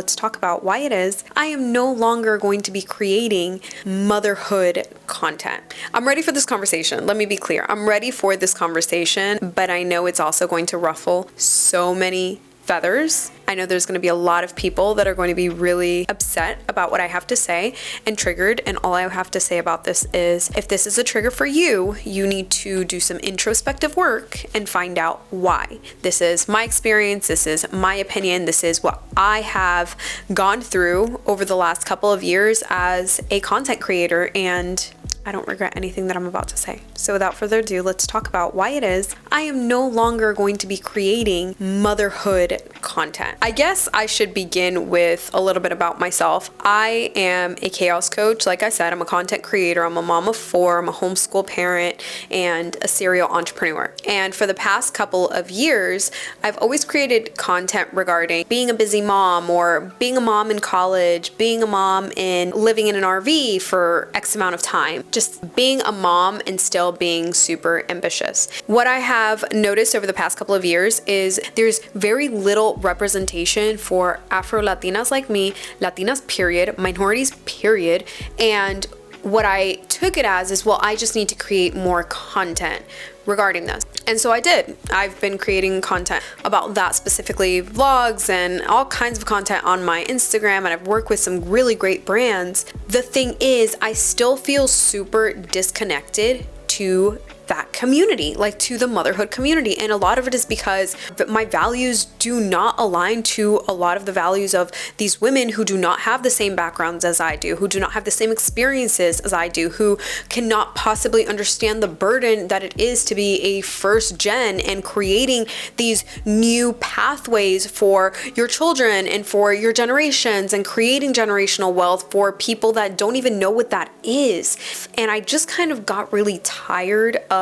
Let's talk about why it is I am no longer going to be creating motherhood content. I'm ready for this conversation. Let me be clear. I'm ready for this conversation, but I know it's also going to ruffle so many feathers. I know there's going to be a lot of people that are going to be really upset about what I have to say and triggered. And all I have to say about this is if this is a trigger for you, you need to do some introspective work and find out why. This is my experience. This is my opinion. This is what I have gone through over the last couple of years as a content creator, and I don't regret anything that I'm about to say. So without further ado, let's talk about why it is I am no longer going to be creating motherhood content. I guess I should begin with a little bit about myself. I am a chaos coach. Like I said, I'm a content creator. I'm a mom of 4. I'm a homeschool parent and a serial entrepreneur. And for the past couple of years, I've always created content regarding being a busy mom or being a mom in college, being a mom in living in an RV for X amount of time. Just being a mom and still being super ambitious. What I have noticed over the past couple of years is there's very little representation for Afro-Latinas like me, Latinas period, minorities period, and what I took it as is, well, I just need to create more content regarding this. And so I did. I've been creating content about that, specifically vlogs and all kinds of content on my Instagram, and I've worked with some really great brands. The thing is, I still feel super disconnected to that community, like to the motherhood community. And a lot of it is because my values do not align to a lot of the values of these women who do not have the same backgrounds as I do, who do not have the same experiences as I do, who cannot possibly understand the burden that it is to be a first gen and creating these new pathways for your children and for your generations and creating generational wealth for people that don't even know what that is. And I just kind of got really tired of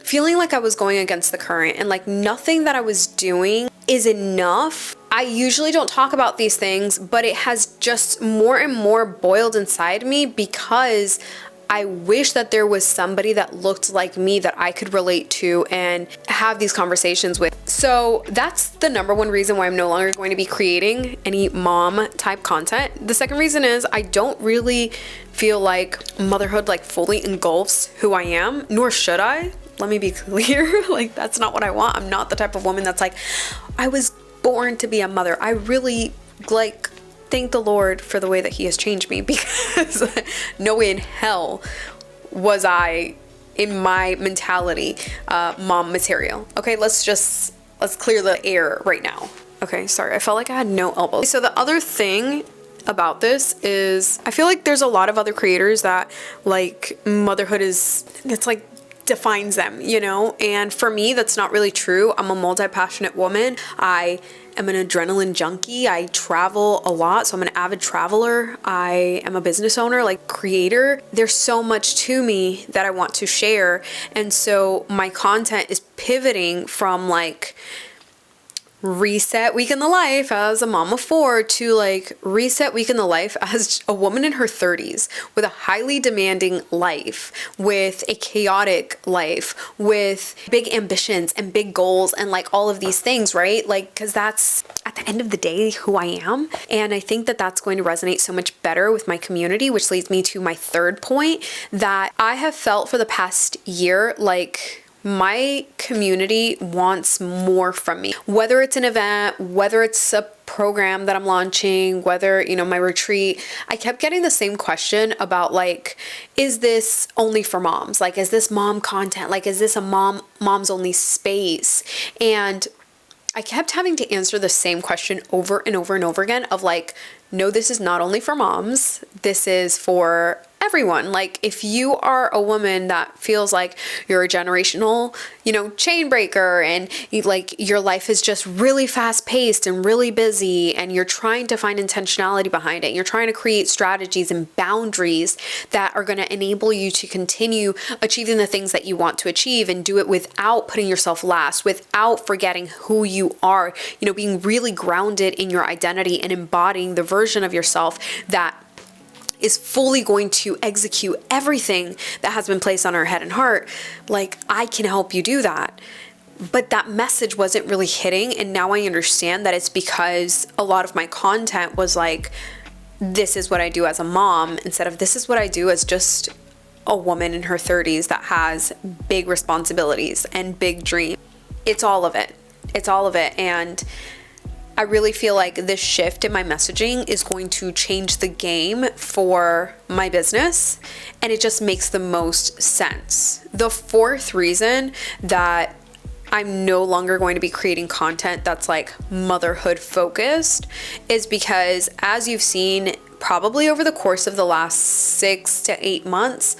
feeling like I was going against the current and like nothing that I was doing is enough. I usually don't talk about these things, but it has just more and more boiled inside me because I wish that there was somebody that looked like me that I could relate to and have these conversations with. So that's the number one reason why I'm no longer going to be creating any mom type content. The second reason is I don't really feel like motherhood like fully engulfs who I am, nor should I. Let me be clear. Like, that's not what I want. I'm not the type of woman that's like, I was born to be a mother. I really like thank the Lord for the way that he has changed me, because no way in hell was I in my mentality mom material. Okay, let's clear the air right now. Okay, sorry, I felt like I had no elbows. So the other thing about this is I feel like there's a lot of other creators that like motherhood it's like defines them, you know? And for me, that's not really true. I'm a multi-passionate woman. I am an adrenaline junkie. I travel a lot, so I'm an avid traveler. I am a business owner, like creator. There's so much to me that I want to share. And so my content is pivoting from like reset week in the life as a mom of 4 to like reset week in the life as a woman in her 30s with a highly demanding life, with a chaotic life, with big ambitions and big goals and like all of these things, right? Like, because that's at the end of the day who I am. And I think that that's going to resonate so much better with my community, which leads me to my third point, that I have felt for the past year like my community wants more from me, whether it's an event, whether it's a program that I'm launching, whether, you know, my retreat. I kept getting the same question about like, is this only for moms? Like, is this mom content? Like, is this a mom's only space? And I kept having to answer the same question over and over and over again of like, no, this is not only for moms. This is for everyone. Like, if you are a woman that feels like you're a generational, you know, chain breaker and your life is just really fast paced and really busy and you're trying to find intentionality behind it, and you're trying to create strategies and boundaries that are going to enable you to continue achieving the things that you want to achieve and do it without putting yourself last, without forgetting who you are, you know, being really grounded in your identity and embodying the version of yourself that is fully going to execute everything that has been placed on our head and heart. Like, I can help you do that. But that message wasn't really hitting. And now I understand that it's because a lot of my content was like, this is what I do as a mom, instead of this is what I do as just a woman in her 30s that has big responsibilities and big dreams. It's all of it. It's all of it. And I really feel like this shift in my messaging is going to change the game for my business, and it just makes the most sense. The fourth reason that I'm no longer going to be creating content that's like motherhood focused is because, as you've seen probably over the course of the last 6 to 8 months,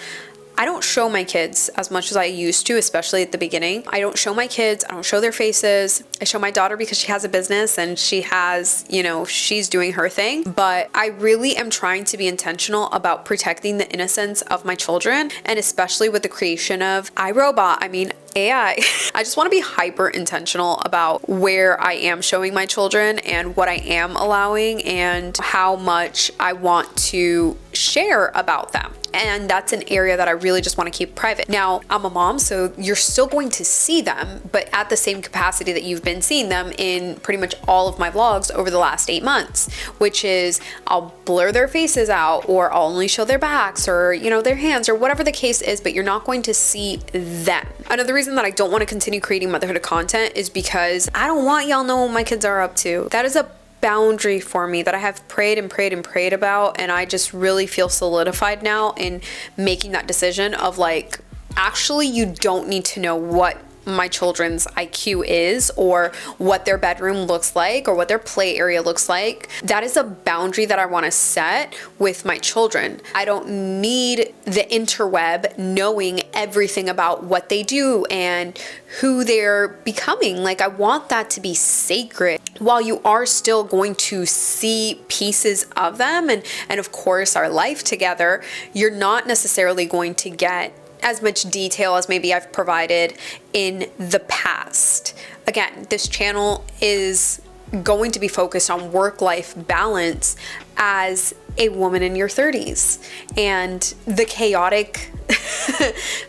I don't show my kids as much as I used to, especially at the beginning. I don't show my kids. I don't show their faces. I show my daughter because she has a business and she has, she's doing her thing. But I really am trying to be intentional about protecting the innocence of my children, and especially with the creation of AI. I just want to be hyper intentional about where I am showing my children and what I am allowing and how much I want to share about them. And that's an area that I really just want to keep private. Now, I'm a mom, so you're still going to see them, but at the same capacity that you've been seeing them in pretty much all of my vlogs over the last 8 months, which is I'll blur their faces out, or I'll only show their backs, or, their hands, or whatever the case is, but you're not going to see them. Another reason that I don't want to continue creating motherhood content is because I don't want y'all know what my kids are up to. That is a boundary for me that I have prayed and prayed and prayed about, and I just really feel solidified now in making that decision of like, actually, you don't need to know what my children's IQ is, or what their bedroom looks like, or what their play area looks like. That is a boundary that I want to set with my children. I don't need the interweb knowing everything about what they do and who they're becoming. Like, I want that to be sacred. While you are still going to see pieces of them and of course our life together, you're not necessarily going to get as much detail as maybe I've provided in the past. Again, this channel is going to be focused on work-life balance as a woman in your 30s and the chaotic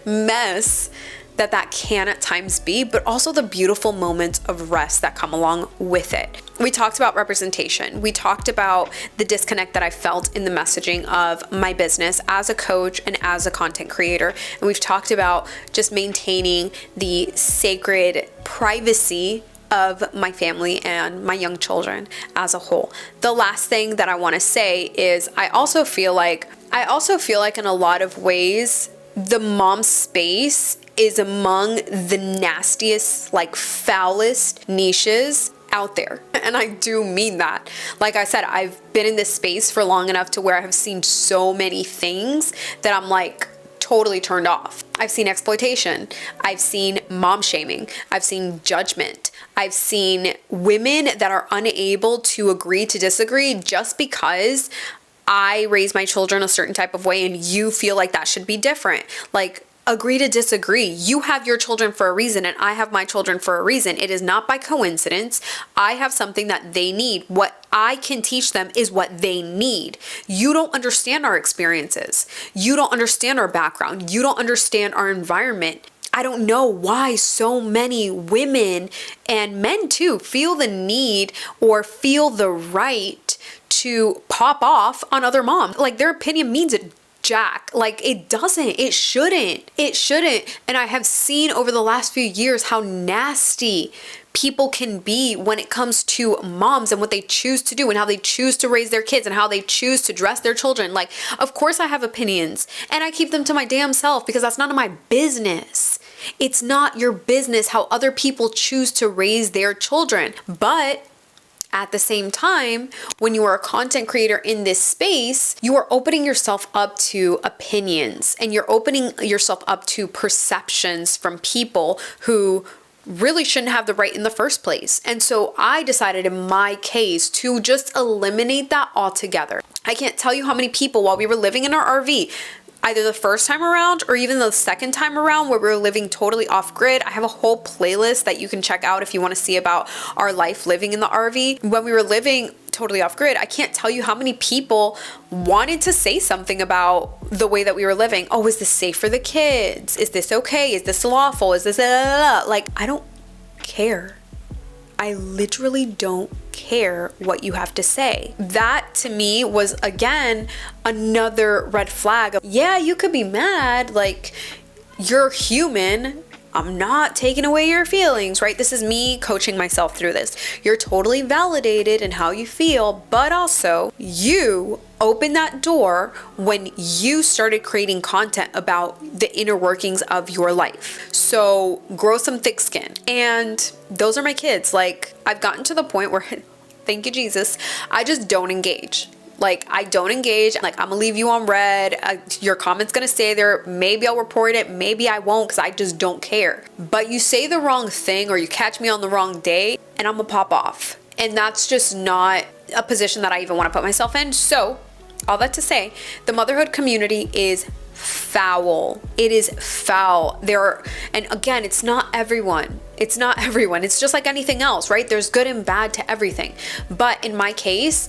mess that can at times be, but also the beautiful moments of rest that come along with it. We talked about representation. We talked about the disconnect that I felt in the messaging of my business as a coach and as a content creator. And we've talked about just maintaining the sacred privacy of my family and my young children as a whole. The last thing that I want to say is I also feel like in a lot of ways, the mom space is among the nastiest, foulest niches out there. And I do mean that. Like I said, I've been in this space for long enough to where I have seen so many things that I'm totally turned off. I've seen exploitation. I've seen mom shaming. I've seen judgment. I've seen women that are unable to agree to disagree just because I raise my children a certain type of way and you feel like that should be different. Agree to disagree. You have your children for a reason and I have my children for a reason. It is not by coincidence. I have something that they need. What I can teach them is what they need. You don't understand our experiences. You don't understand our background. You don't understand our environment. I don't know why so many women and men too feel the need or feel the right to pop off on other moms. Their opinion means it jack. It doesn't. It shouldn't. It shouldn't. And I have seen over the last few years how nasty people can be when it comes to moms and what they choose to do and how they choose to raise their kids and how they choose to dress their children. Of course I have opinions and I keep them to my damn self because that's none of my business. It's not your business how other people choose to raise their children. But at the same time, when you are a content creator in this space, you are opening yourself up to opinions and you're opening yourself up to perceptions from people who really shouldn't have the right in the first place. And so I decided in my case to just eliminate that altogether. I can't tell you how many people while we were living in our RV, either the first time around or even the second time around where we were living totally off grid. I have a whole playlist that you can check out if you want to see about our life living in the RV. When we were living totally off grid, I can't tell you how many people wanted to say something about the way that we were living. Oh, is this safe for the kids? Is this okay? Is this lawful? Is this I don't care. I literally don't care what you have to say. That to me was, again, another red flag. Yeah, you could be mad, like, you're human. I'm not taking away your feelings, right? This is me coaching myself through this. You're totally validated in how you feel, but also you opened that door when you started creating content about the inner workings of your life. So grow some thick skin. And those are my kids. Like, I've gotten to the point where, thank you, Jesus, I just don't engage. Like, I don't engage. Like, I'm gonna leave you on red. Your comment's gonna stay there. Maybe I'll report it. Maybe I won't, because I just don't care. But you say the wrong thing or you catch me on the wrong day and I'm gonna pop off. And that's just not a position that I even want to put myself in. So, all that to say, the motherhood community is foul. It is foul. And again, it's not everyone. It's not everyone. It's just like anything else, right? There's good and bad to everything. But in my case,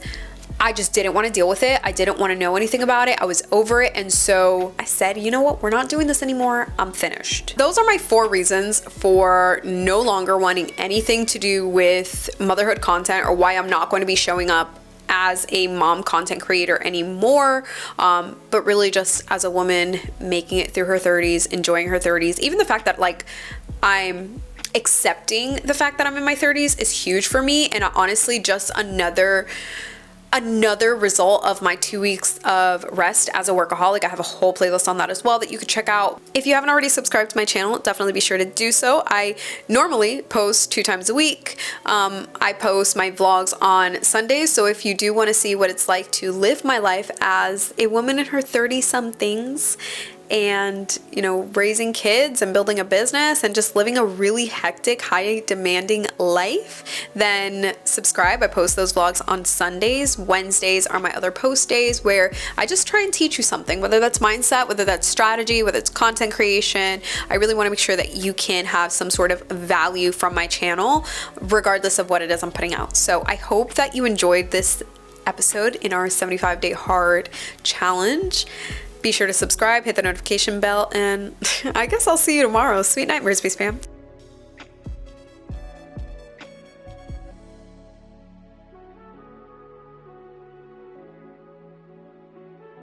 I just didn't want to deal with it. I didn't want to know anything about it. I was over it. And so I said, you know what? We're not doing this anymore. I'm finished. Those are my 4 reasons for no longer wanting anything to do with motherhood content, or why I'm not going to be showing up as a mom content creator anymore, but really just as a woman making it through her 30s, enjoying her 30s. Even the fact that, like, I'm accepting the fact that I'm in my 30s is huge for me, and honestly just another result of my 2 weeks of rest as a workaholic. I have a whole playlist on that as well that you could check out. If you haven't already subscribed to my channel, definitely be sure to do so. I normally post 2 times a week. I post my vlogs on Sundays, so if you do want to see what it's like to live my life as a woman in her 30-somethings and, you know, raising kids and building a business and just living a really hectic, high demanding life, then subscribe. I post those vlogs on Sundays. Wednesdays are my other post days, where I just try and teach you something, whether that's mindset, whether that's strategy, whether it's content creation. I really want to make sure that you can have some sort of value from my channel, regardless of what it is I'm putting out. So I hope that you enjoyed this episode in our 75-day hard challenge. Be sure to subscribe, hit the notification bell, and I guess I'll see you tomorrow. Sweet night, Murphy Spam.